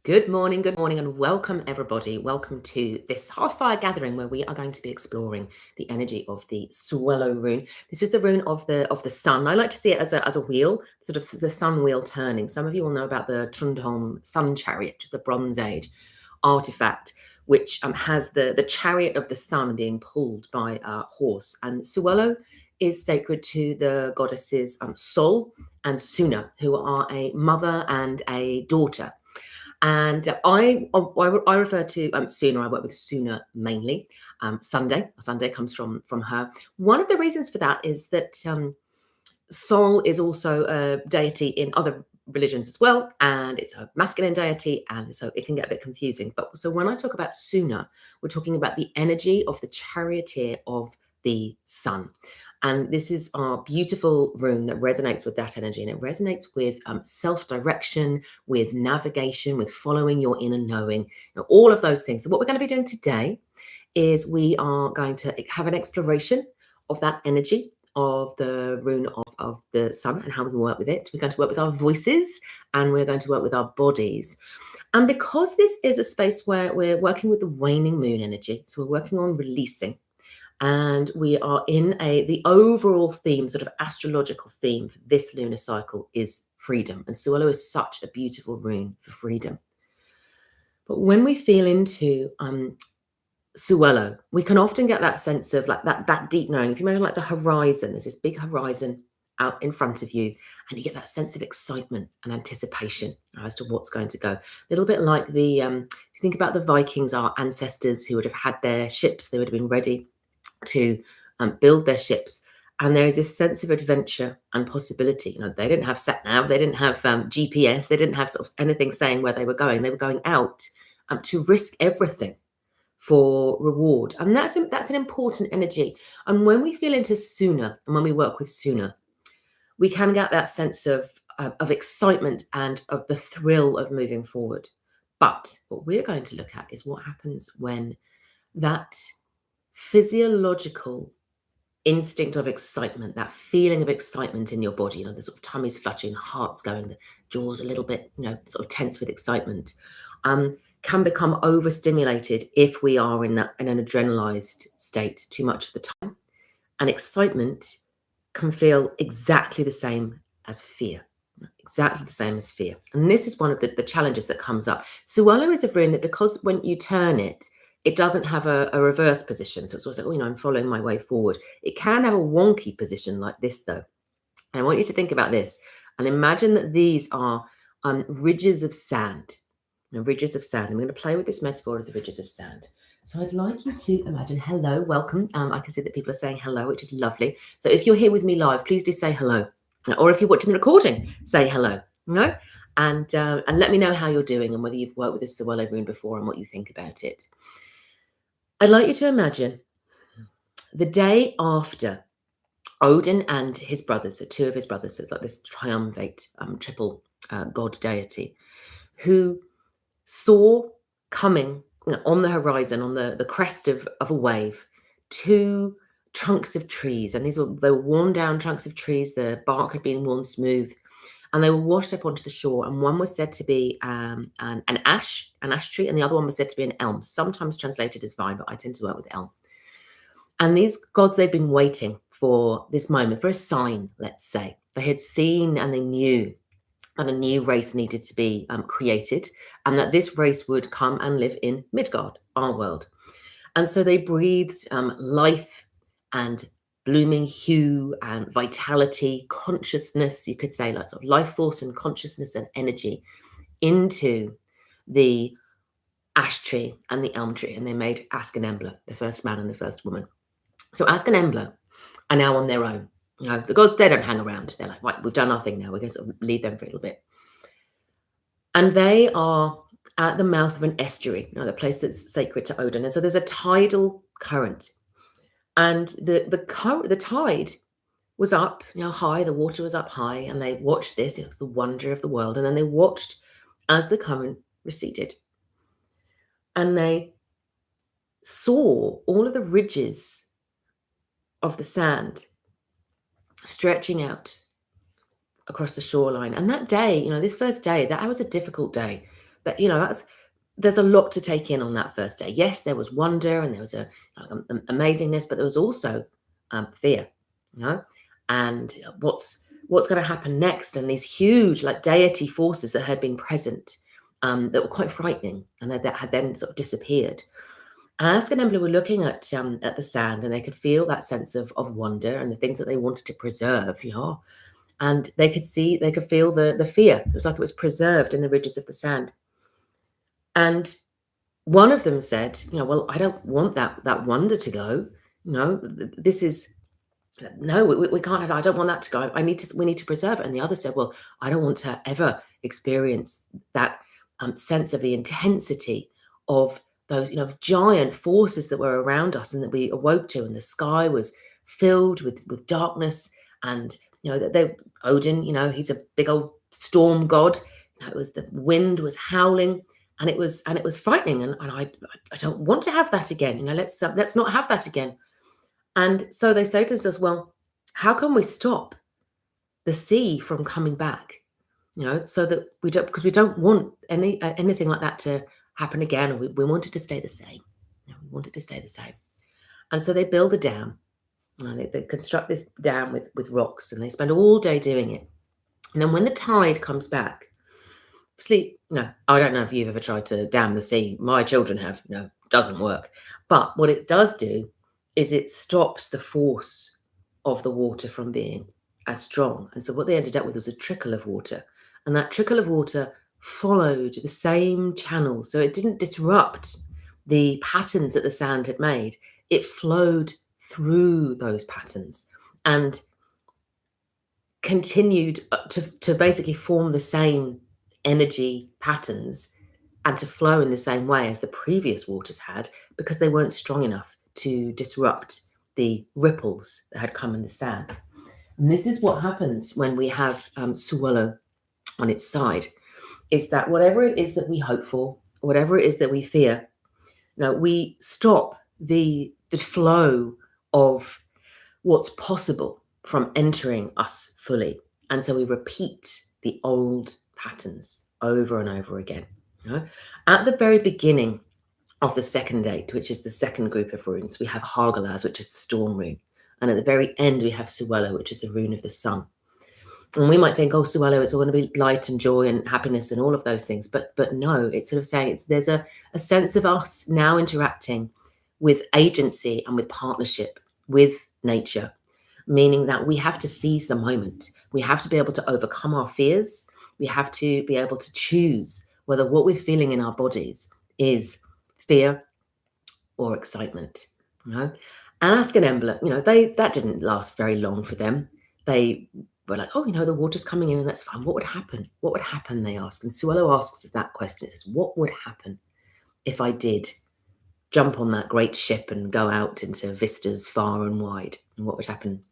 Good morning, and welcome everybody. Welcome to this Hearthfire gathering where we are going to be exploring the energy of the Sowilo rune. This is the rune of the sun. I like to see it as a wheel, sort of the sun wheel turning. Some of you will know about the Trundholm Sun Chariot, which is a Bronze Age artifact, which has the chariot of the sun being pulled by a horse. And Sowilo is sacred to the goddesses Sol and Suna, who are a mother and a daughter. And I refer to Suna. I work with Suna mainly. Sunday comes from her. One of the reasons for that is that Sol is also a deity in other religions as well, and it's a masculine deity, and so it can get a bit confusing. But so when I talk about Suna, we're talking about the energy of the charioteer of the sun. And this is our beautiful rune that resonates with that energy. And it resonates with self direction, with navigation, with following your inner knowing, all of those things. So, what we're going to be doing today is we are going to have an exploration of that energy of the rune of the sun and how we can work with it. We're going to work with our voices and we're going to work with our bodies. And because this is a space where we're working with the waning moon energy, so we're working on releasing, and we are in the overall theme, sort of astrological theme for this lunar cycle is freedom. And Sowilo is such a beautiful rune for freedom. But when we feel into Sowilo, we can often get that sense of like that deep knowing. If you imagine like the horizon, there's this big horizon out in front of you, and you get that sense of excitement and anticipation as to what's going to go. A little bit like if you think about the Vikings, our ancestors who would have had their ships, they would have been ready to build their ships. And there is this sense of adventure and possibility. They didn't have sat nav, they didn't have GPS, they didn't have sort of anything saying where they were going. They were going out to risk everything for reward, and that's an important energy. And when we feel into Suna, and when we work with Suna, we can get that sense of excitement and of the thrill of moving forward. But what we're going to look at is what happens when that physiological instinct of excitement, that feeling of excitement in your body, the sort of tummy's fluttering, the heart's going, the jaws a little bit, sort of tense with excitement, can become overstimulated if we are in an adrenalized state too much of the time. And excitement can feel exactly the same as fear. Exactly the same as fear. And this is one of the challenges that comes up. Sowilo is a rune that, because when you turn it, it doesn't have a reverse position. So it's always like, I'm following my way forward. It can have a wonky position like this, though. And I want you to think about this and imagine that these are ridges of sand. Ridges of sand. I'm going to play with this metaphor of the ridges of sand. So I'd like you to imagine, hello, welcome. I can see that people are saying hello, which is lovely. So if you're here with me live, please do say hello. Or if you're watching the recording, say hello. And let me know how you're doing and whether you've worked with this Sowilo rune before and what you think about it. I'd like you to imagine the day after Odin and his brothers, so two of his brothers, so it's like this triumvirate, triple god deity, who saw coming on the horizon, on the crest of a wave, two trunks of trees. And they were worn down trunks of trees. The bark had been worn smooth, and they were washed up onto the shore. And one was said to be an ash tree, and the other one was said to be an elm, sometimes translated as vine, but I tend to work with elm. And these gods, they'd been waiting for this moment, for a sign, let's say. They had seen and they knew that a new race needed to be created, and that this race would come and live in Midgard, our world. And so they breathed life and blooming hue and vitality, consciousness, you could say, like sort of life force and consciousness and energy into the ash tree and the elm tree. And they made Ask and Embla, the first man and the first woman. So Ask and Embla are now on their own. The gods, they don't hang around. They're like, right, we've done our thing now. We're going to sort of leave them for a little bit. And they are at the mouth of an estuary, the place that's sacred to Odin. And so there's a tidal current. And the tide was up, high. The water was up high. And they watched this. It was the wonder of the world. And then they watched as the current receded. And they saw all of the ridges of the sand stretching out across the shoreline. And that day, this first day, that was a difficult day. But there's a lot to take in on that first day. Yes, there was wonder and there was amazingness, but there was also fear, you know, and what's going to happen next, and these huge like deity forces that had been present, that were quite frightening, and that had then sort of disappeared. And Ask and Embla were looking at the sand, and they could feel that sense of wonder and the things that they wanted to preserve, and they could feel the fear. It was like it was preserved in the ridges of the sand. And one of them said, well, I don't want that wonder to go. This is no, we can't have that. I don't want that to go. We need to preserve it. And the other said, well, I don't want to ever experience that sense of the intensity of those, giant forces that were around us and that we awoke to, and the sky was filled with darkness. And that Odin, he's a big old storm god. It was the wind was howling, and it was frightening. And I don't want to have that again. Let's not have that again. And so they say to themselves, well, how can we stop the sea from coming back? So that because we don't want anything like that to happen again. And we want it to stay the same. We want it to stay the same. And so they build a dam. They construct this dam with rocks, and they spend all day doing it. And then when the tide comes back, I don't know if you've ever tried to dam the sea. My children have. Doesn't work. But what it does do is it stops the force of the water from being as strong. And so what they ended up with was a trickle of water. And that trickle of water followed the same channel. So it didn't disrupt the patterns that the sand had made. It flowed through those patterns and continued to basically form the same energy patterns and to flow in the same way as the previous waters had, because they weren't strong enough to disrupt the ripples that had come in the sand. And this is what happens when we have Sowilo on its side, is that whatever it is that we hope for, whatever it is that we fear, we stop the flow of what's possible from entering us fully. And so we repeat the old patterns over and over again. At the very beginning of the second date, which is the second group of runes, we have Hargalaz, which is the storm rune. And at the very end, we have Sowilo, which is the rune of the sun. And we might think, oh, Sowilo, it's all going to be light and joy and happiness and all of those things. But no, it's sort of saying there's a sense of us now interacting with agency and with partnership with nature, meaning that we have to seize the moment. We have to be able to overcome our fears. We have to be able to choose whether what we're feeling in our bodies is fear or excitement. And Ask and Embla, that didn't last very long for them. They were like, oh, the water's coming in and that's fine. What would happen? What would happen, they ask. And Sowilo asks us that question. It says, what would happen if I did jump on that great ship and go out into vistas far and wide? And what would happen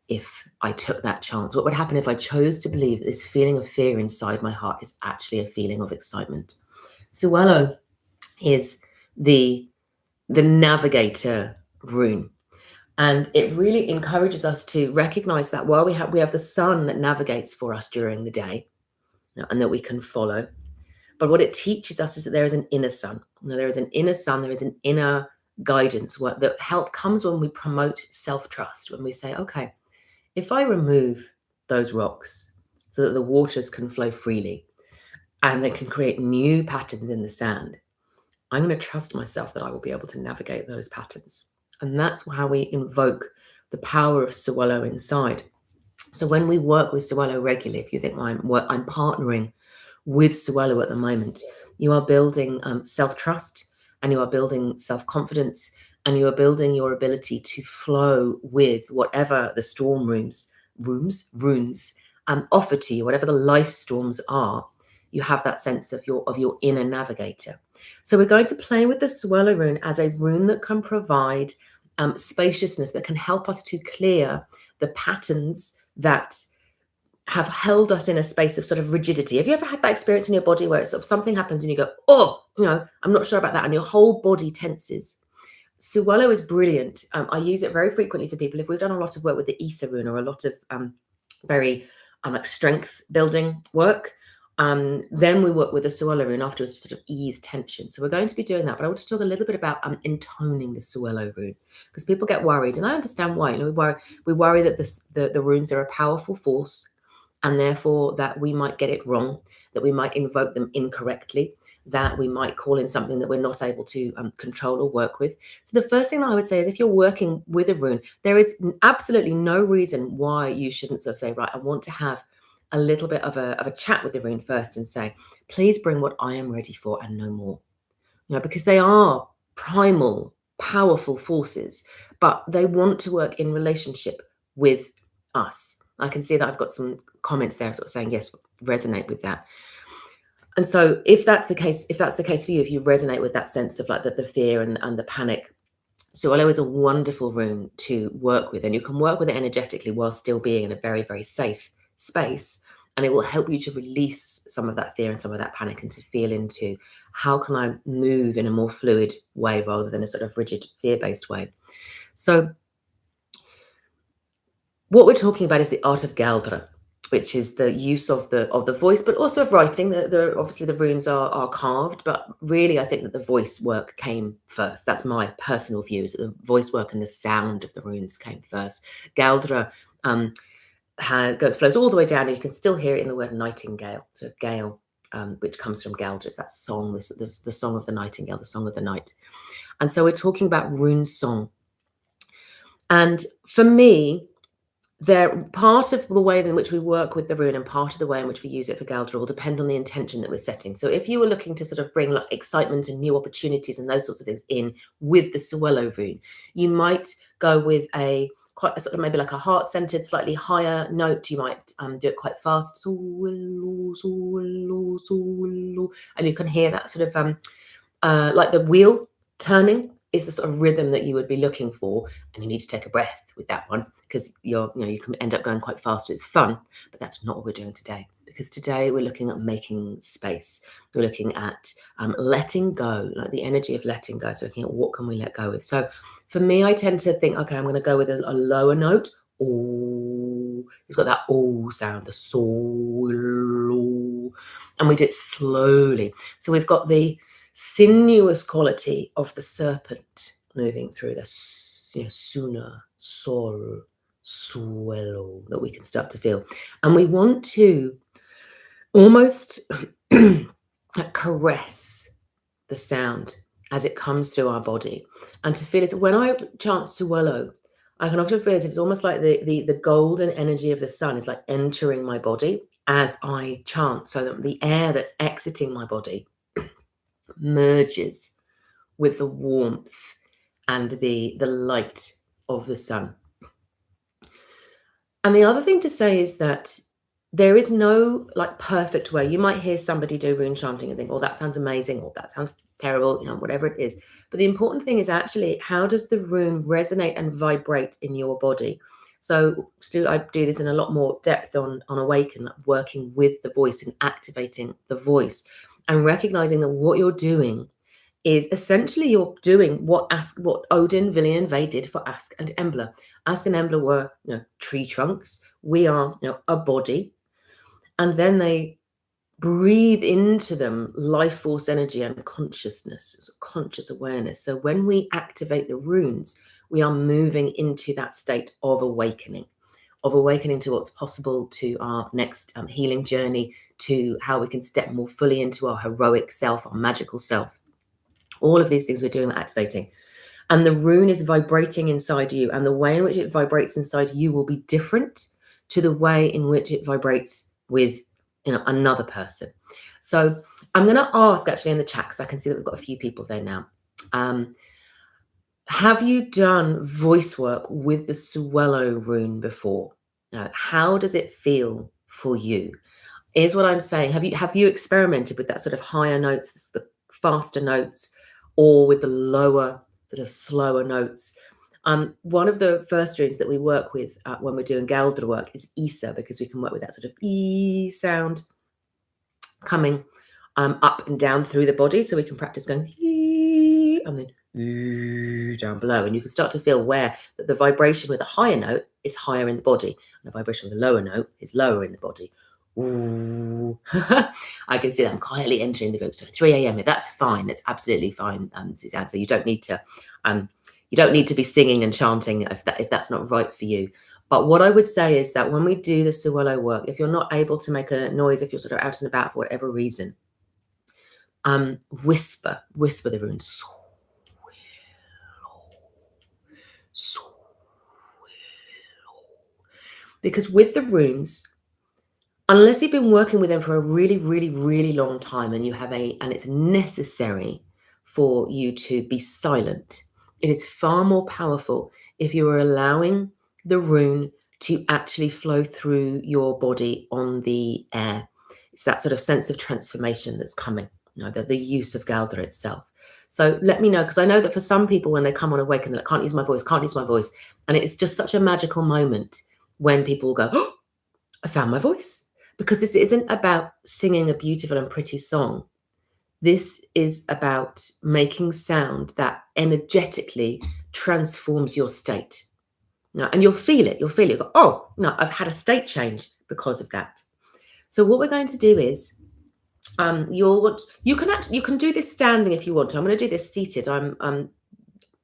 if I took that chance? What would happen if I chose to believe that this feeling of fear inside my heart is actually a feeling of excitement? Sowilo is the navigator rune. And it really encourages us to recognize that while we have the sun that navigates for us during the day, and that we can follow. But what it teaches us is that there is an inner sun. There is an inner sun, there is an inner guidance that help comes when we promote self-trust, when we say, okay, if I remove those rocks so that the waters can flow freely and they can create new patterns in the sand, I'm going to trust myself that I will be able to navigate those patterns. And that's how we invoke the power of Sowilo inside. So when we work with Sowilo regularly, if you think I'm partnering with Sowilo at the moment, you are building self-trust, and you are building self-confidence, and you are building your ability to flow with whatever the storm runes offer to you, whatever the life storms are. You have that sense of your inner navigator. So we're going to play with the Sowilo rune as a rune that can provide spaciousness, that can help us to clear the patterns that have held us in a space of sort of rigidity. Have you ever had that experience in your body where it's sort of something happens and you go, oh, I'm not sure about that, and your whole body tenses? Sowilo is brilliant. I use it very frequently for people. If we've done a lot of work with the Isa rune or a lot of very like strength building work, Then we work with the Sowilo rune afterwards to sort of ease tension. So we're going to be doing that, but I want to talk a little bit about intoning the Sowilo rune, because people get worried, and I understand why. We worry that the runes are a powerful force, and therefore that we might get it wrong, that we might invoke them incorrectly, that we might call in something that we're not able to control or work with. So the first thing that I would say is, if you're working with a rune, there is absolutely no reason why you shouldn't sort of say, right, I want to have a little bit of a chat with the rune first and say, please bring what I am ready for and no more. Because they are primal, powerful forces, but they want to work in relationship with us. I can see that I've got some comments there sort of saying, yes, resonate with that. And so if that's the case for you, if you resonate with that sense of like the fear and the panic, Sowilo is a wonderful rune to work with, and you can work with it energetically while still being in a very, very safe space. And it will help you to release some of that fear and some of that panic, and to feel into, how can I move in a more fluid way rather than a sort of rigid fear-based way. So what we're talking about is the art of Galdra, which is the use of the voice, but also of writing. Obviously the runes are carved, but really I think that the voice work came first. That's my personal view, is that the voice work and the sound of the runes came first. Galdra flows all the way down, and you can still hear it in the word nightingale. So gale, which comes from Galdra, is that song, the song of the nightingale, the song of the night. And so we're talking about rune song. And for me, they're part of the way in which we work with the rune, and part of the way in which we use it for Galdra will depend on the intention that we're setting. So if you were looking to sort of bring like excitement and new opportunities and those sorts of things in with the Sowilo rune, you might go with quite a sort of maybe like a heart-centered, slightly higher note. You might do it quite fast, Sowilo, Sowilo, Sowilo, and you can hear that sort of like the wheel turning is the sort of rhythm that you would be looking for, and you need to take a breath with that one, because you can end up going quite fast. It's fun, but that's not what we're doing today, because today we're looking at making space. We're looking at letting go, like the energy of letting go. So looking at what can we let go with. So for me, I tend to think, okay, I'm going to go with a lower note. Oh, it's got that oh sound, the solo, and we do it slowly. So we've got the sinuous quality of the serpent moving through the suna, sol, suelo, that we can start to feel. And we want to almost caress the sound as it comes through our body, and to feel it. When I chant Sowilo, I can often feel as if it's almost like the golden energy of the sun is like entering my body as I chant, so that the air that's exiting my body merges with the warmth and the light of the sun. And the other thing to say is that there is no like perfect way. You might hear somebody do rune chanting and think, oh, that sounds amazing, or that sounds terrible, whatever it is. But the important thing is actually, how does the rune resonate and vibrate in your body? So I do this in a lot more depth on Awaken, working with the voice and activating the voice, and recognizing that what you're doing is essentially you're doing what Odin, Vili, and Ve did for Ask and Embla. Ask and Embla were tree trunks. We are a body, and then they breathe into them life force energy and consciousness, conscious awareness. So when we activate the runes, we are moving into that state of awakening to what's possible, to our next healing journey, to how we can step more fully into our heroic self, our magical self. All of these things we're doing, activating. And the rune is vibrating inside you, and the way in which it vibrates inside you will be different to the way in which it vibrates with another person. So I'm going to ask actually in the chat, because I can see that we've got a few people there now. Have you done voice work with the Sowilo rune before? How does it feel for you? Is what I'm saying. Have you experimented with that sort of higher notes, the faster notes, or with the lower, sort of slower notes? One of the first runes that we work with when we're doing Galdra work is Isa, because we can work with that sort of E sound coming up and down through the body. So we can practice going E and then down below, and you can start to feel where the vibration with a higher note is higher in the body, and the vibration with a lower note is lower in the body. Ooh. I can see them quietly entering the group. So 3 a.m. That's fine. That's absolutely fine, Suzanne. So you don't need to be singing and chanting if that's not right for you. But what I would say is that when we do the Sowilo work, if you're not able to make a noise, if you're sort of out and about for whatever reason, whisper the rune. Because with the runes, unless you've been working with them for a really, really, really long time and it's necessary for you to be silent, it is far more powerful if you are allowing the rune to actually flow through your body on the air. It's that sort of sense of transformation that's coming, the use of Galder itself. So let me know, because I know that for some people, when they come on Awaken, they're like, can't use my voice. And it's just such a magical moment when people go, oh, I found my voice. Because this isn't about singing a beautiful and pretty song. This is about making sound that energetically transforms your state. Now, and you'll feel it. You'll go, oh, no, I've had a state change because of that. So what we're going to do is, you can do this standing if you want to. I'm going to do this seated. I'm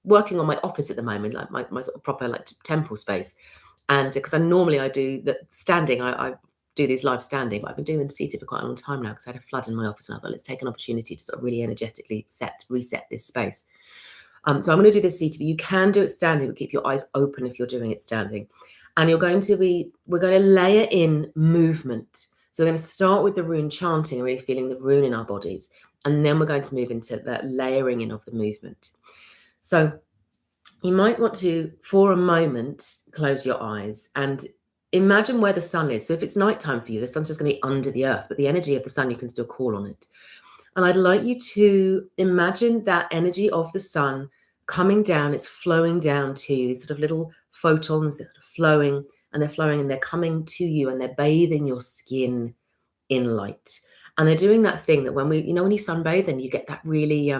working on my office at the moment, like my sort of proper like temple space. And because I do the standing, I do these live standing, but I've been doing them seated for quite a long time now because I had a flood in my office, and I thought, let's take an opportunity to sort of really energetically reset this space. So I'm going to do this seated, but you can do it standing, but keep your eyes open if you're doing it standing. And we're going to layer in movement. So we're going to start with the rune chanting, really feeling the rune in our bodies. And then we're going to move into the layering in of the movement. So you might want to, for a moment, close your eyes and imagine where the sun is. So if it's nighttime for you, the sun's just going to be under the earth, but the energy of the sun, you can still call on it. And I'd like you to imagine that energy of the sun coming down. It's flowing down to you, these sort of little photons that are flowing, and they're coming to you, and they're bathing your skin in light. And they're doing that thing that when you sunbathe and you get that really,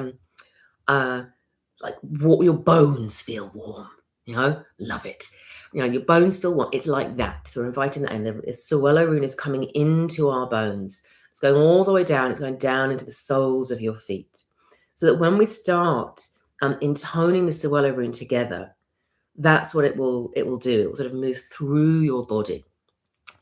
like your bones feel warm, love it. Your bones feel warm. It's like that. So we're inviting that in. The Sowilo rune is coming into our bones. It's going all the way down. It's going down into the soles of your feet. So that when we start intoning the Sowilo rune together, that's what it will do. It will sort of move through your body.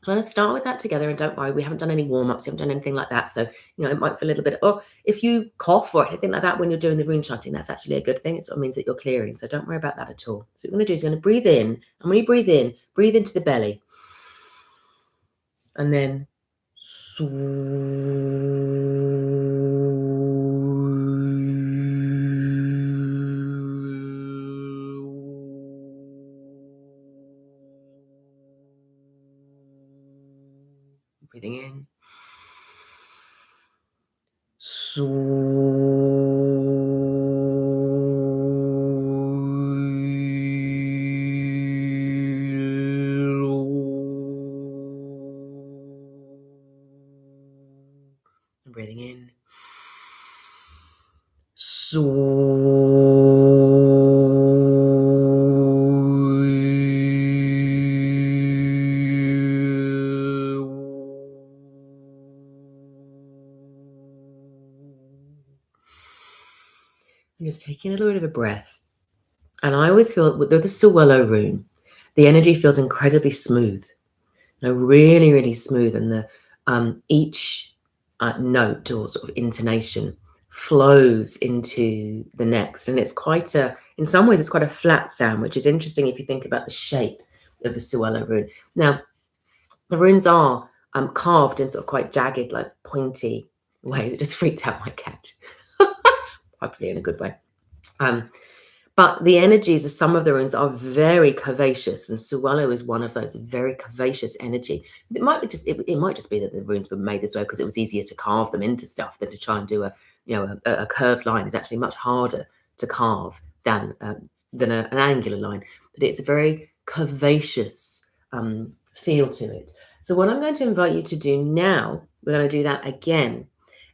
So let's start with that together, and don't worry, we haven't done any warm-ups, we haven't done anything like that. So, it might feel a little bit, if you cough or anything like that when you're doing the rune chanting, that's actually a good thing. It sort of means that you're clearing. So don't worry about that at all. So what we're going to do is you're going to breathe in, and when you breathe in, breathe into the belly. And then breathing in. Breathing in. I'm just taking a little bit of a breath. And I always feel with the Sowilo rune, the energy feels incredibly smooth. Really, really smooth. And the each note or sort of intonation flows into the next. And it's in some ways, it's quite a flat sound, which is interesting if you think about the shape of the Sowilo rune. Now, the runes are carved in sort of quite jagged, like pointy ways. It just freaked out my cat. Hopefully in a good way. But the energies of some of the runes are very curvaceous, and Sowilo is one of those very curvaceous energy. It might just be that the runes were made this way because it was easier to carve them into stuff than to try and do a curved line. Is actually much harder to carve than an angular line. But it's a very curvaceous feel to it. So what I'm going to invite you to do now, we're going to do that again,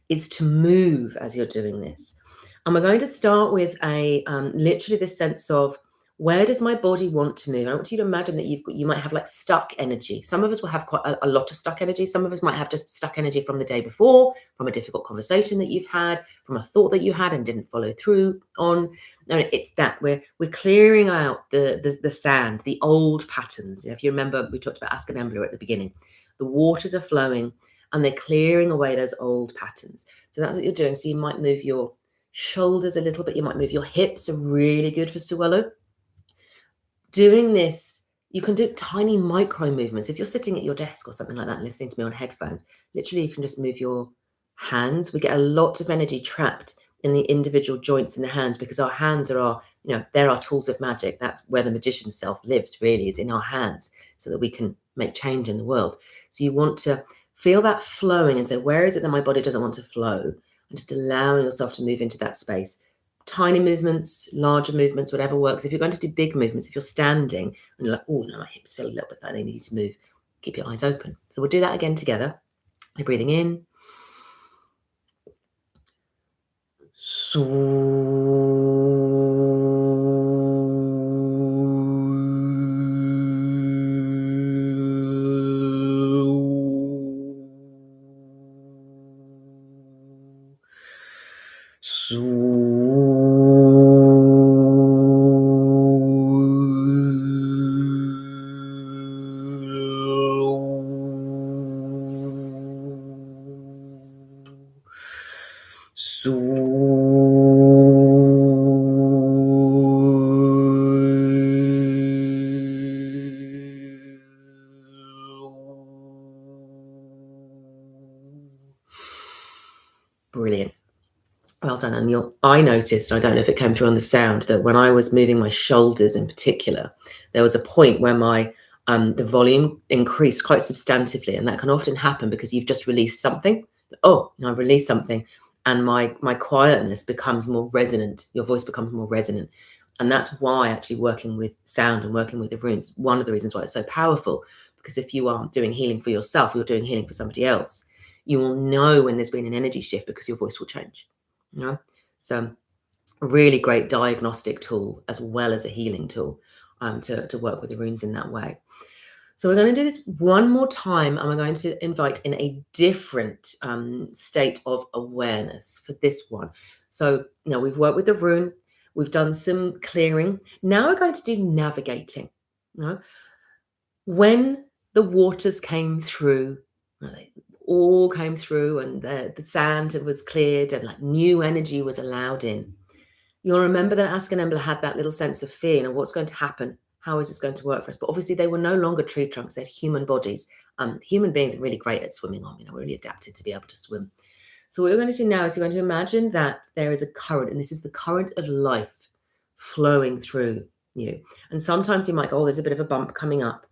is to move as you're doing this. And we're going to start with literally the sense of Where does my body want to move? I want you to imagine that you might have like stuck energy. Some of us will have quite a lot of stuck energy. Some of us might have just stuck energy from the day before, from a difficult conversation that you've had, from a thought that you had and didn't follow through on. No, it's that we're clearing out the sand, the old patterns. If you remember, we talked about Ascanembla at the beginning. The waters are flowing and they're clearing away those old patterns. So that's what you're doing. So you might move your shoulders a little bit. You might move your hips. Are really good for Sowilo. Doing this, you can do tiny micro movements. If you're sitting at your desk or something like that, listening to me on headphones, literally you can just move your hands. We get a lot of energy trapped in the individual joints in the hands because our hands are they're our tools of magic. That's where the magician's self lives, really, is in our hands, so that we can make change in the world. So you want to feel that flowing and say, where is it that my body doesn't want to flow? And just allowing yourself to move into that space. Tiny movements, larger movements, whatever works. If you're going to do big movements, if you're standing and you're like, oh, no, my hips feel a little bit like they need to move, keep your eyes open. So we'll do that again together. You're breathing in. Brilliant. Well done. And I noticed, I don't know if it came through on the sound, that when I was moving my shoulders in particular, there was a point where my the volume increased quite substantively. And that can often happen because you've just released something. Oh, I've released something. And my quietness becomes more resonant. Your voice becomes more resonant. And that's why actually working with sound and working with the runes, one of the reasons why it's so powerful, because if you are doing healing for yourself, you're doing healing for somebody else, you will know when there's been an energy shift because your voice will change. So a really great diagnostic tool as well as a healing tool to work with the runes in that way. So we're going to do this one more time, and we're going to invite in a different state of awareness for this one. So now we've worked with the rune, we've done some clearing. Now we're going to do navigating. When the waters came through, they all came through, and the sand was cleared, and like new energy was allowed in. You'll remember that Ascanembla had that little sense of fear, what's going to happen? How is this going to work for us? But obviously they were no longer tree trunks, they had human bodies. Human beings are really great at swimming on, we're really adapted to be able to swim. So what we're going to do now is you're going to imagine that there is a current, and this is the current of life flowing through you. And sometimes you might go, oh, there's a bit of a bump coming up.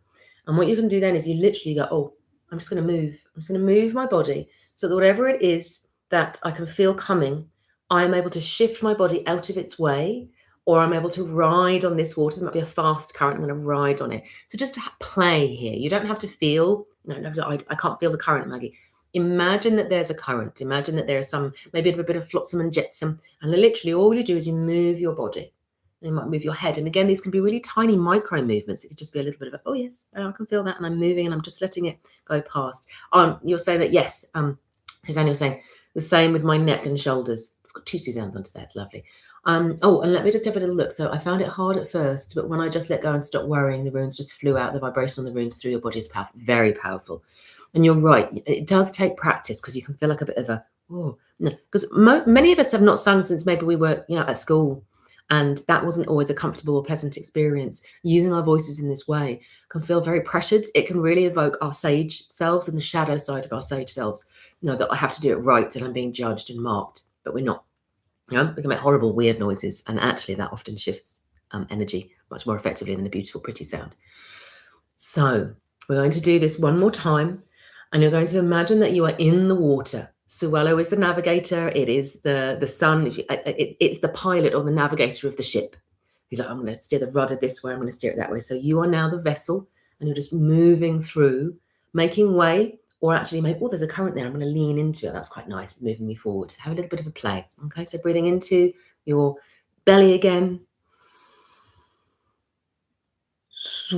And what you can do then is you literally go, oh, I'm just going to move. I'm just going to move my body so that whatever it is that I can feel coming, I'm able to shift my body out of its way, or I'm able to ride on this water. There might be a fast current. I'm going to ride on it. So just play here. You don't have to feel, I can't feel the current, Maggie. Imagine that there's a current. Imagine that there's maybe a bit of flotsam and jetsam. And literally all you do is you move your body. You might move your head. And again, these can be really tiny micro movements. It could just be a little bit of, oh, yes, I can feel that. And I'm moving and I'm just letting it go past. You're saying that, yes. Suzanne, you're saying the same with my neck and shoulders. I've got two Suzannes onto there. It's lovely. And let me just have a little look. So I found it hard at first, but when I just let go and stopped worrying, the runes just flew out. The vibration on the runes through your body is powerful, very powerful. And you're right. It does take practice because you can feel like a bit of a, oh, no. Because many of us have not sung since maybe we were, at school. And that wasn't always a comfortable or pleasant experience. Using our voices in this way can feel very pressured. It can really evoke our sage selves and the shadow side of our sage selves. That I have to do it right and I'm being judged and marked, but we're not. We can make horrible, weird noises. And actually that often shifts energy much more effectively than the beautiful, pretty sound. So we're going to do this one more time. And you're going to imagine that you are in the water. Sowilo is the navigator. It is the sun. It's the pilot or the navigator of the ship. He's like, I'm going to steer the rudder this way. I'm going to steer it that way. So you are now the vessel, and you're just moving through, making way, or actually maybe, there's a current there. I'm going to lean into it. That's quite nice. It's moving me forward. Have a little bit of a play. Okay, so breathing into your belly again. And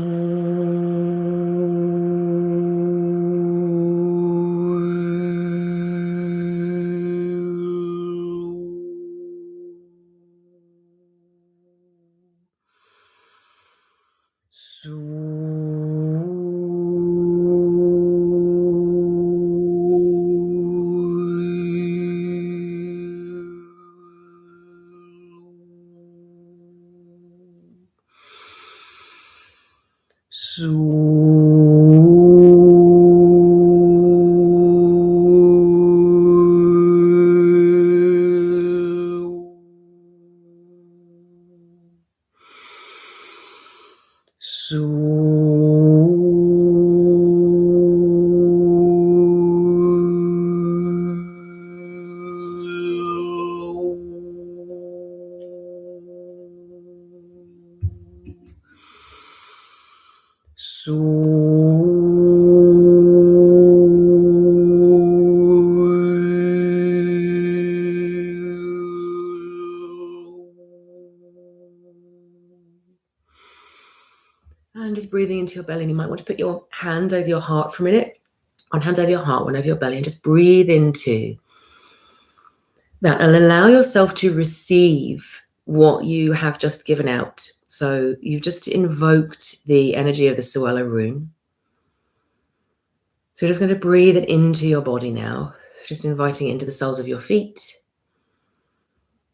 just breathing into your belly. And you might want to put your hand over your heart for a minute. One hand over your heart, one over your belly, and just breathe into that and allow yourself to receive what you have just given out. So you've just invoked the energy of the Sowilo rune. So you're just going to breathe it into your body now, just inviting it into the soles of your feet,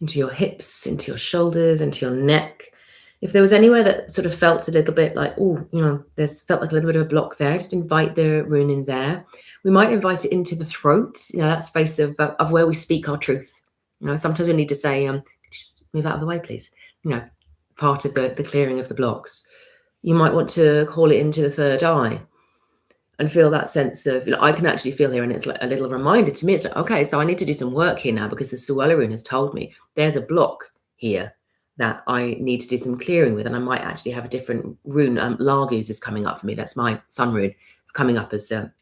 into your hips, into your shoulders, into your neck. If there was anywhere that sort of felt a little bit like, oh, there's felt like a little bit of a block there, just invite the rune in there. We might invite it into the throat, that space of where we speak our truth. Sometimes we need to say, just move out of the way, please. Part of the clearing of the blocks. You might want to call it into the third eye and feel that sense of, I can actually feel here, and it's like a little reminder to me. It's like, okay, so I need to do some work here now because the Sowilo rune has told me there's a block here that I need to do some clearing with, and I might actually have a different rune. Largus is coming up for me. That's my sun rune. It's coming up as a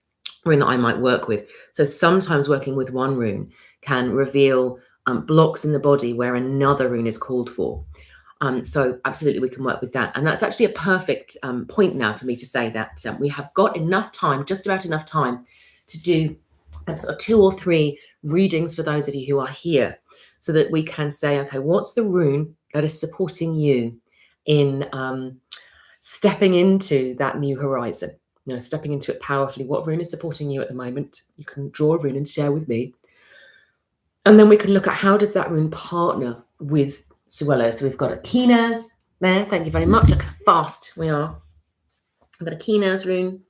rune that I might work with. So sometimes working with one rune can reveal blocks in the body where another rune is called for. So absolutely we can work with that. And that's actually a perfect point now for me to say that we have got enough time, just about enough time, to do sort of 2 or 3 readings for those of you who are here, so that we can say, okay, what's the rune that is supporting you in stepping into that new horizon, stepping into it powerfully. What rune is supporting you at the moment? You can draw a rune and share with me. And then we can look at how does that rune partner with Sowilo. So we've got a Keenaz there. Thank you very much. Look how fast we are. I've got a Keenaz rune.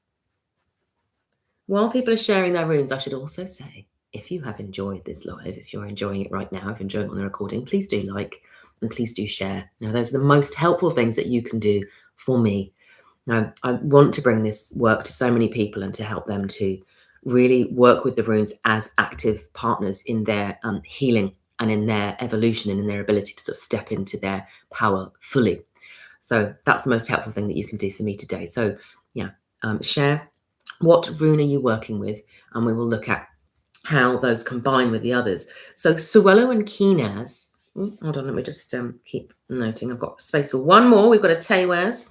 While people are sharing their runes, I should also say, if you have enjoyed this live, if you're enjoying it right now, if you're enjoying it on the recording, please do like and please do share. Those are the most helpful things that you can do for me. Now, I want to bring this work to so many people and to help them to really work with the runes as active partners in their healing and in their evolution and in their ability to sort of step into their power fully. So that's the most helpful thing that you can do for me today. So share what rune are you working with, and we will look at how those combine with the others. So Sowilo and Keenaz. Hold on, let me just keep noting. I've got space for one more. We've got a Tewaz.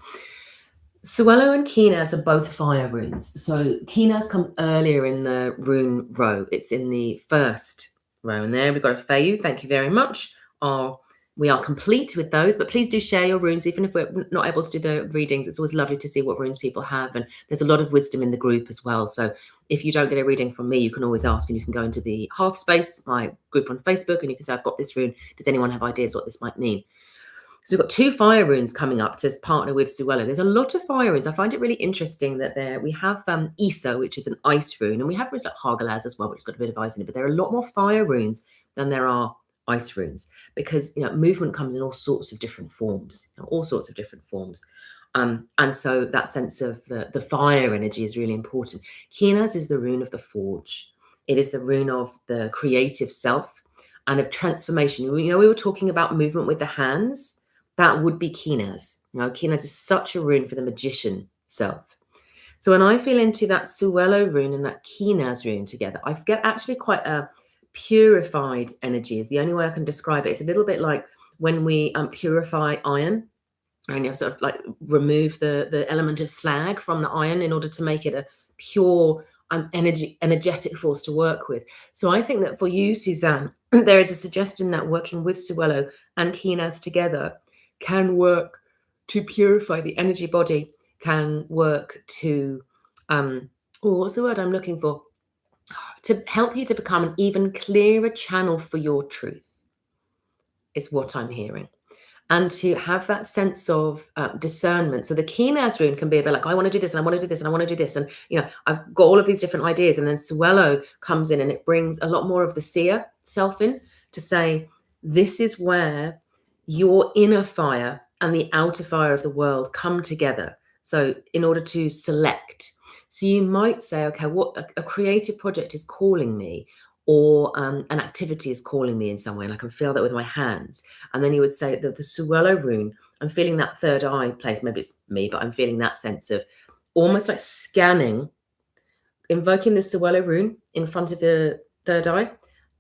Sowilo and Keenaz are both fire runes. So Keenaz comes earlier in the rune row. It's in the first row. And there we've got a Feyu. Thank you very much. We are complete with those, but please do share your runes, even if we're not able to do the readings. It's always lovely to see what runes people have. And there's a lot of wisdom in the group as well. So if you don't get a reading from me, you can always ask, and you can go into the Hearth Space, my group on Facebook, and you can say, I've got this rune. Does anyone have ideas what this might mean? So we've got 2 fire runes coming up to partner with Sowilo. There's a lot of fire runes. I find it really interesting that we have Isa, which is an ice rune, and we have runes like Hargalaz as well, which has got a bit of ice in it. But there are a lot more fire runes than there are ice runes, because movement comes in all sorts of different forms, and so that sense of the fire energy is really important. Keenaz is the rune of the forge. It is the rune of the creative self and of transformation. We were talking about movement with the hands. That would be Keenaz. Keenaz is such a rune for the magician self. So when I feel into that Sowilo rune and that Keenaz rune together, I get actually quite a purified energy is the only way I can describe it. It's a little bit like when we purify iron. and you have to sort of like remove the element of slag from the iron in order to make it a pure energetic force to work with. So I think that for you, Suzanne, there is a suggestion that working with Sowilo and Keenaz together can work to purify the energy body, can work to what's the word I'm looking for? To help you to become an even clearer channel for your truth, is what I'm hearing. And to have that sense of discernment. So the Keenaz rune can be a bit like, I want to do this, and I want to do this, and I want to do this. And, I've got all of these different ideas. And then Sowilo comes in and it brings a lot more of the seer self in to say, this is where your inner fire and the outer fire of the world come together. So in order to select. So you might say, okay, what a creative project is calling me, or an activity is calling me in some way, and I can feel that with my hands. And then you would say that the Sowilo rune, I'm feeling that third eye place. Maybe it's me, but I'm feeling that sense of almost like scanning, invoking the Sowilo rune in front of the third eye,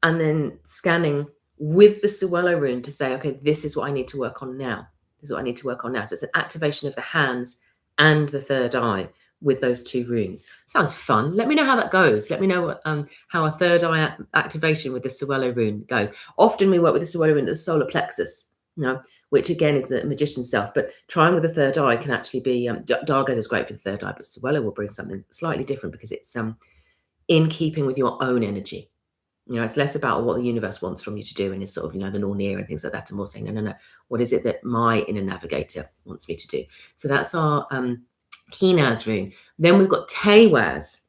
and then scanning with the Sowilo rune to say, okay, this is what I need to work on now. This is what I need to work on now. So it's an activation of the hands and the third eye with those two runes. Sounds fun. Let me know how that goes. Let me know what, how a third eye activation with the Sowilo rune goes. Often we work with the Sowilo rune at the solar plexus, which again is the magician's self. But trying with the third eye can actually be, Dargaz is great for the third eye, but Sowilo will bring something slightly different because it's in keeping with your own energy. It's less about what the universe wants from you to do, and it's sort of, the Nornir and things like that. And more saying, no, what is it that my inner navigator wants me to do? So that's our Keenaz rune. Then we've got Tewaz,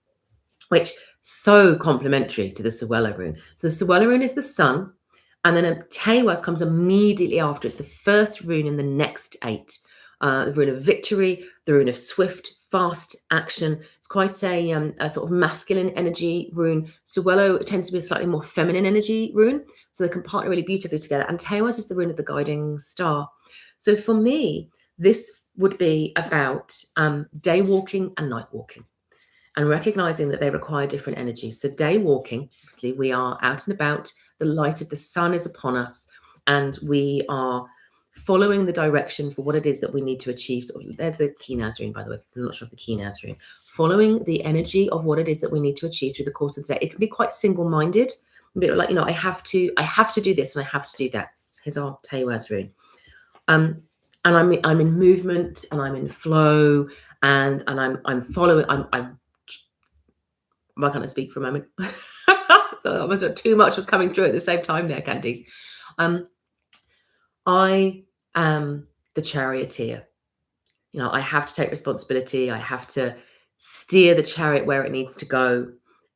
which so complementary to the Sowilo rune. So the Sowilo rune is the sun, and then a Tewaz comes immediately after. It's the first rune in the next 8. The rune of victory, the rune of swift, fast action. It's quite a sort of masculine energy rune. Sowilo tends to be a slightly more feminine energy rune, so they can partner really beautifully together. And Tewaz is the rune of the guiding star. So for me, this would be about day walking and night walking, and recognizing that they require different energies. So day walking, obviously, we are out and about, the light of the sun is upon us, and we are following the direction for what it is that we need to achieve. So there's the Keenaz rune, by the way. I'm not sure of the Keenaz rune. Following the energy of what it is that we need to achieve through the course of the day. It can be quite single-minded, a bit like, I have to do this and I have to do that. Here's our Tewaz rune. And I'm in movement, and I'm in flow, and I'm following. Why can't I speak for a moment? So almost too much was coming through at the same time there, Candice. I am the charioteer. I have to take responsibility. I have to steer the chariot where it needs to go,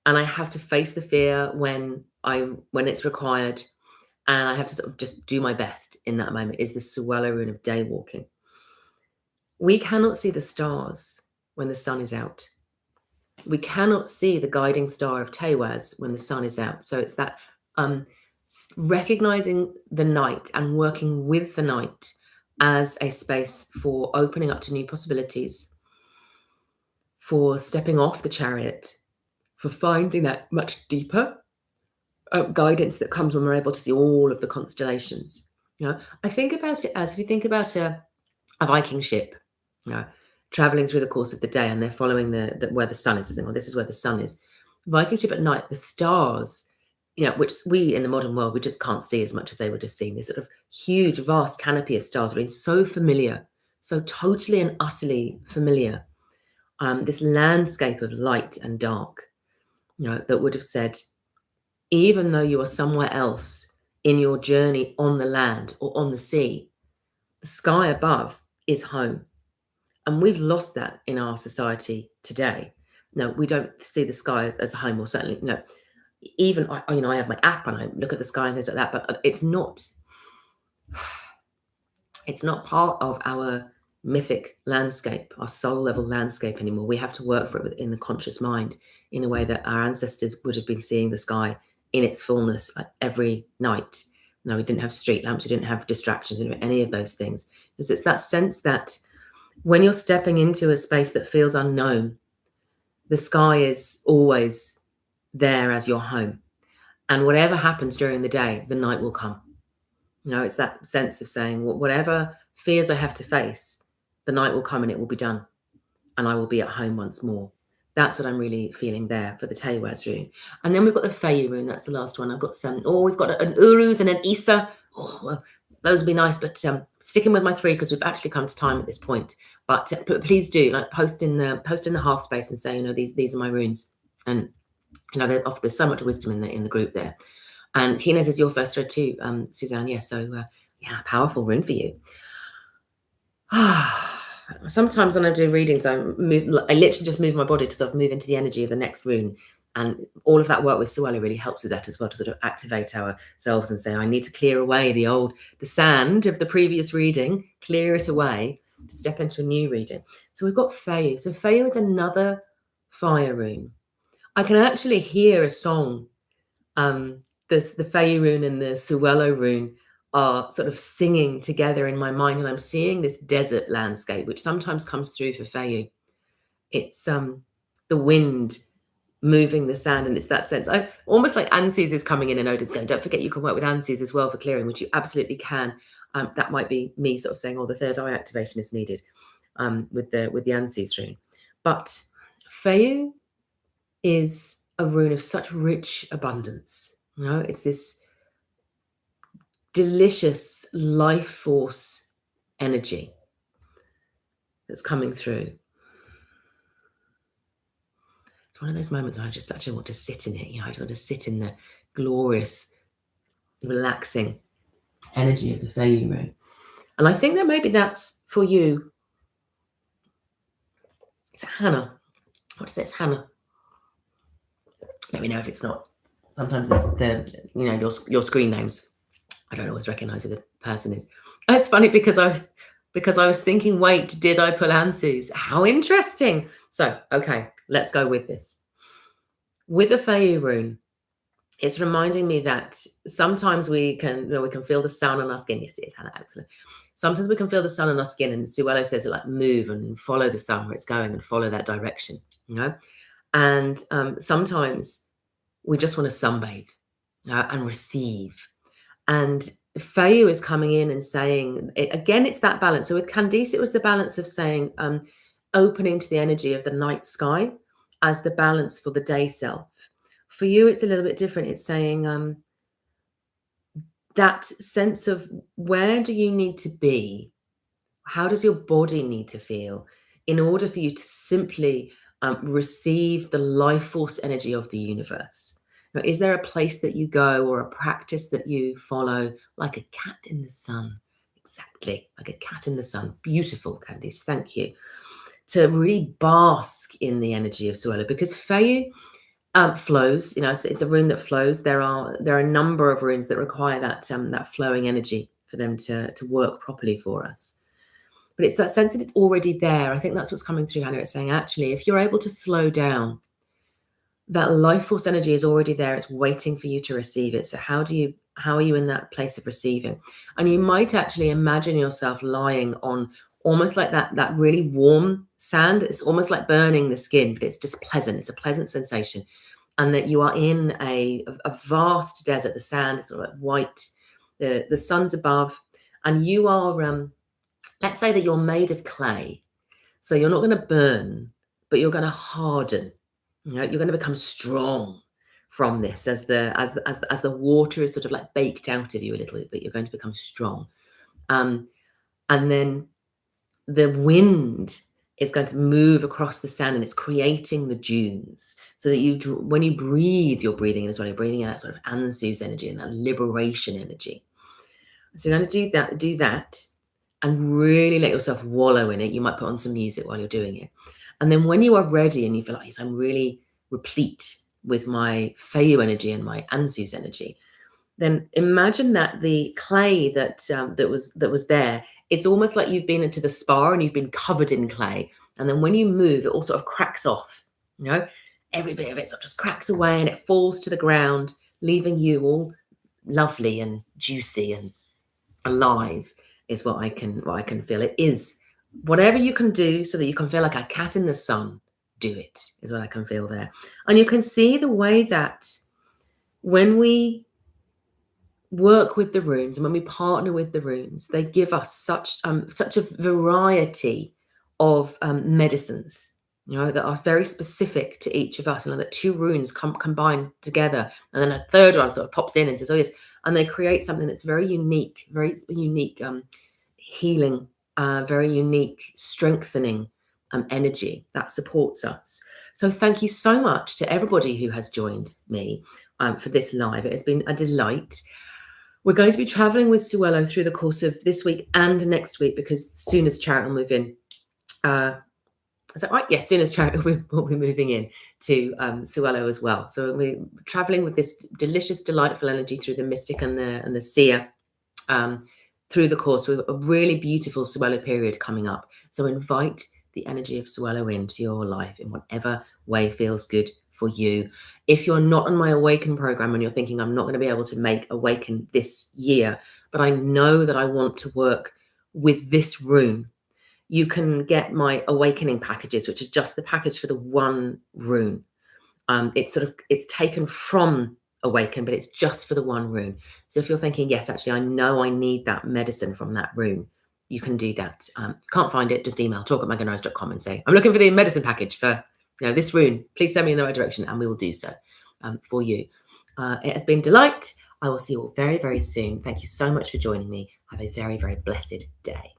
and I have to face the fear when it's required, and I have to sort of just do my best in that moment. Is the Sowilo rune of day walking. We cannot see the stars when the sun is out. We cannot see the guiding star of Tewaz when the sun is out. So it's that recognizing the night and working with the night as a space for opening up to new possibilities, for stepping off the chariot, for finding that much deeper guidance that comes when we're able to see all of the constellations. I think about it as if you think about a Viking ship, traveling through the course of the day, and they're following where the sun is. Saying, well, this is where the sun is. Viking ship at night, the stars, which we in the modern world, we just can't see as much as they would have seen. This sort of huge, vast canopy of stars being so familiar, so totally and utterly familiar. This landscape of light and dark, that would have said, even though you are somewhere else in your journey on the land or on the sea, the sky above is home. And we've lost that in our society today. No, we don't see the sky as home, or certainly, even I have my app and I look at the sky and things like that, but it's not part of our mythic landscape, our soul level landscape anymore. We have to work for it in the conscious mind in a way that our ancestors would have been seeing the sky in its fullness, like every night. No, we didn't have street lamps, we didn't have distractions, we didn't have any of those things. Because it's that sense that when you're stepping into a space that feels unknown, the sky is always there as your home. And whatever happens during the day, the night will come. It's that sense of saying, whatever fears I have to face, the night will come and it will be done, and I will be at home once more. That's what I'm really feeling there for the Tewas rune. And then we've got the Fayu rune. That's the last one. I've got some. Oh, we've got an Uruz and an Isa. Oh, well, those would be nice, but sticking with my 3 because we've actually come to time at this point. But please do post in the half space and say, these are my runes, and there's so much wisdom in the group there. And Kines is your first thread too, Suzanne. Yeah, so powerful rune for you. Sometimes when I do readings, I literally just move my body to sort of move into the energy of the next rune. And all of that work with Sowilo really helps with that as well, to sort of activate ourselves and say, I need to clear away the sand of the previous reading, clear it away to step into a new reading. So we've got Fayu. So Fayu is another fire rune. I can actually hear a song. The Fayu rune and the Sowilo rune are sort of singing together in my mind, and I'm seeing this desert landscape, which sometimes comes through for Fayu. It's the wind moving the sand, and it's that sense. Almost like Ansus is coming in and Odin's going, don't forget you can work with Ansus as well for clearing, which you absolutely can. That might be me sort of saying, the third eye activation is needed with the Ansus rune. But Fayu is a rune of such rich abundance. It's this delicious life force energy that's coming through. It's one of those moments where I just actually want to sit in it. I just want to sit in the glorious, relaxing energy of the Fayu rune. And I think that maybe that's for you. It's Hannah. I want to say it's Hannah. Let me know if it's not. Sometimes it's your screen names. I don't always recognize who the person is. It's funny because I was thinking, wait, did I pull Ansus? How interesting. So, okay, let's go with this. With the Fayu rune, it's reminding me that sometimes we can feel the sun on our skin. Yes, it is, Hannah, excellent. Sometimes we can feel the sun on our skin, and Sowilo says it like move and follow the sun where it's going and follow that direction, And sometimes we just want to sunbathe and receive. And Fayu is coming in and saying, again, it's that balance. So with Candice, it was the balance of saying, opening to the energy of the night sky as the balance for the day self. For you, it's a little bit different. It's saying that sense of where do you need to be? How does your body need to feel in order for you to simply receive the life force energy of the universe? Now, is there a place that you go or a practice that you follow, like a cat in the sun? Exactly, like a cat in the sun. Beautiful, Candice, thank you. To really bask in the energy of Sowilo, because Fayu flows. It's a rune that flows. There are a number of runes that require that flowing energy for them to work properly for us. But it's that sense that it's already there. I think that's what's coming through, Hannah. It's saying, actually, if you're able to slow down, that life force energy is already there. It's waiting for you to receive it. So how are you in that place of receiving? And you might actually imagine yourself lying on almost like that really warm sand. It's almost like burning the skin, but it's just pleasant. It's a pleasant sensation. And that you are in a vast desert. The sand is sort of like white. The sun's above. And you are, let's say that you're made of clay. So you're not going to burn, but you're going to harden. You're going to become strong from this as the water is sort of like baked out of you a little bit. You're going to become strong, and then the wind is going to move across the sand, and it's creating the dunes. So that when you breathe, you're breathing in as well. You're breathing in that sort of Ansus energy and that liberation energy. So you're going to do that, and really let yourself wallow in it. You might put on some music while you're doing it. And then when you are ready and you feel like, yes, I'm really replete with my Fayu energy and my Ansus energy, then imagine that the clay that was there, it's almost like you've been into the spa and you've been covered in clay. And then when you move, it all sort of cracks off. Every bit of it sort of just cracks away and it falls to the ground, leaving you all lovely and juicy and alive. Is what I can feel. It is whatever you can do so that you can feel like a cat in the sun, do it, is what I can feel there. And you can see the way that when we work with the runes and when we partner with the runes, they give us such a variety of medicines, that are very specific to each of us. That two runes combine together, and then a third one sort of pops in and says, "Oh yes," and they create something that's very unique, healing, very unique, strengthening energy that supports us. So thank you so much to everybody who has joined me for this live. It has been a delight. We're going to be traveling with Sowilo through the course of this week and next week, because as soon as Charity will move in, is that right? Yes, soon as Charity will be moving in to Sowilo as well. So we're traveling with this delicious, delightful energy through the mystic and the seer through the course, with a really beautiful Sowilo period coming up. So invite the energy of Sowilo into your life in whatever way feels good for you. If you're not on my Awaken program and you're thinking, I'm not going to be able to make Awaken this year, but I know that I want to work with this rune, you can get my Awakening packages, which is just the package for the one rune. It's taken from Awaken, but it's just for the one rune. So if you're thinking, yes, actually, I know I need that medicine from that rune, you can do that. Can't find it, just email talk@meganrose.com and say, I'm looking for the medicine package for this rune. Please send me in the right direction, and we will do so for you. It has been a delight. I will see you all very, very soon. Thank you so much for joining me. Have a very, very blessed day.